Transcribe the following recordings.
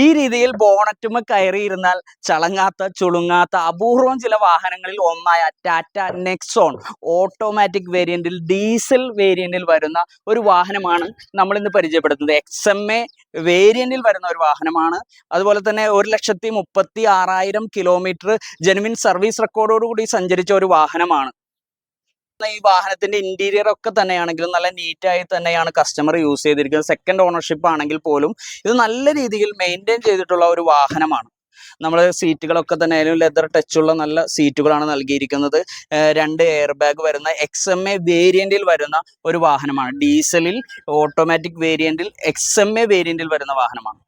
ഈ രീതിയിൽ ബോണറ്റുമ്മ കയറിയിരുന്നാൽ ചളങ്ങാത്ത ചുളുങ്ങാത്ത അപൂർവം ചില വാഹനങ്ങളിൽ ഒന്നായ ടാറ്റ നെക്സോൺ ഓട്ടോമാറ്റിക് വേരിയന്റിൽ ഡീസൽ വേരിയന്റിൽ വരുന്ന ഒരു വാഹനമാണ് നമ്മൾ ഇന്ന് പരിചയപ്പെടുത്തുന്നത്. XMA വേരിയന്റിൽ വരുന്ന ഒരു വാഹനമാണ്. അതുപോലെ തന്നെ 1,36,000 കിലോമീറ്റർ ജെനുവിൻ സർവീസ് റെക്കോർഡോടുകൂടി സഞ്ചരിച്ച ഒരു വാഹനമാണ്. ഈ വാഹനത്തിന്റെ ഇന്റീരിയർ ഒക്കെ തന്നെയാണെങ്കിലും നല്ല നീറ്റായി തന്നെയാണ് കസ്റ്റമർ യൂസ് ചെയ്തിരിക്കുന്നത്. സെക്കൻഡ് ഓണർഷിപ്പ് ആണെങ്കിൽ പോലും ഇത് നല്ല രീതിയിൽ മെയിൻറ്റെയിൻ ചെയ്തിട്ടുള്ള ഒരു വാഹനമാണ്. നമ്മൾ സീറ്റുകളൊക്കെ തന്നെ ആയാലും ലെതർ ടച്ചുള്ള നല്ല സീറ്റുകളാണ് നൽകിയിരിക്കുന്നത്. 2 എയർ ബാഗ് വരുന്ന XMA വേരിയന്റിൽ വരുന്ന ഒരു വാഹനമാണ്. ഡീസലിൽ ഓട്ടോമാറ്റിക് വേരിയന്റിൽ XMA വേരിയന്റിൽ വരുന്ന വാഹനമാണ്.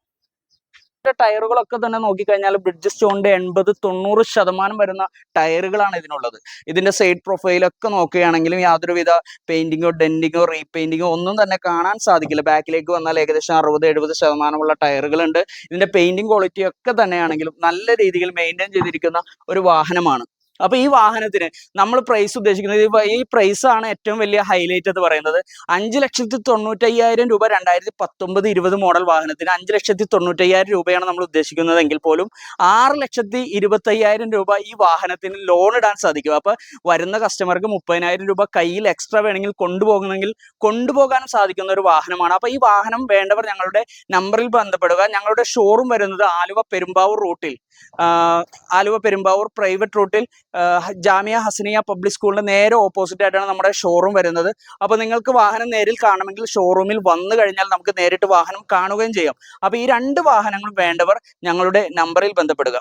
ടയറുകളൊക്കെ തന്നെ നോക്കിക്കഴിഞ്ഞാൽ ബ്രിഡ്ജ് സ്റ്റോണിന്റെ 80-90% വരുന്ന ടയറുകളാണ് ഇതിനുള്ളത്. ഇതിന്റെ സൈഡ് പ്രൊഫൈലൊക്കെ നോക്കുകയാണെങ്കിലും യാതൊരുവിധ പെയിന്റിങ്ങോ ഡെന്റിങ്ങോ റീപെയിന്റിങ്ങോ ഒന്നും തന്നെ കാണാൻ സാധിക്കില്ല. ബാക്കിലേക്ക് വന്നാൽ ഏകദേശം 60-70% ടയറുകളുണ്ട്. ഇതിന്റെ പെയിന്റിംഗ് ക്വാളിറ്റി ഒക്കെ തന്നെയാണെങ്കിലും നല്ല രീതിയിൽ മെയിൻറ്റെയിൻ ചെയ്തിരിക്കുന്ന ഒരു വാഹനമാണ്. അപ്പൊ ഈ വാഹനത്തിന് നമ്മൾ പ്രൈസ് ഉദ്ദേശിക്കുന്നത് ഈ പ്രൈസ് ആണ് ഏറ്റവും വലിയ ഹൈലൈറ്റ് എന്ന് പറയുന്നത്. 5,95,000 രൂപ 2019-20 മോഡൽ വാഹനത്തിന് 5,95,000 രൂപയാണ് നമ്മൾ ഉദ്ദേശിക്കുന്നതെങ്കിൽ പോലും 6,25,000 രൂപ ഈ വാഹനത്തിന് ലോൺ ഇടാൻ സാധിക്കും. അപ്പൊ വരുന്ന കസ്റ്റമർക്ക് 30,000 രൂപ കയ്യിൽ എക്സ്ട്രാ വേണമെങ്കിൽ കൊണ്ടുപോകാനും സാധിക്കുന്ന ഒരു വാഹനമാണ്. അപ്പൊ ഈ വാഹനം വേണ്ടവർ ഞങ്ങളുടെ നമ്പറിൽ ബന്ധപ്പെടുക. ഞങ്ങളുടെ ഷോറൂം വരുന്നത് ആലുവ പെരുമ്പാവൂർ പ്രൈവറ്റ് റൂട്ടിൽ ജാമിയ ഹസനിയ പബ്ലിക് സ്കൂളിന്റെ നേരെ ഓപ്പോസിറ്റ് ആയിട്ടാണ് നമ്മുടെ ഷോറൂം വരുന്നത്. അപ്പോൾ നിങ്ങൾക്ക് വാഹനം നേരിൽ കാണണമെങ്കിൽ ഷോറൂമിൽ വന്നു കഴിഞ്ഞാൽ നമുക്ക് നേരിട്ട് വാഹനം കാണുകയും ചെയ്യാം. അപ്പോൾ ഈ 2 വാഹനങ്ങളും വേണ്ടവർ ഞങ്ങളുടെ നമ്പറിൽ ബന്ധപ്പെടുക.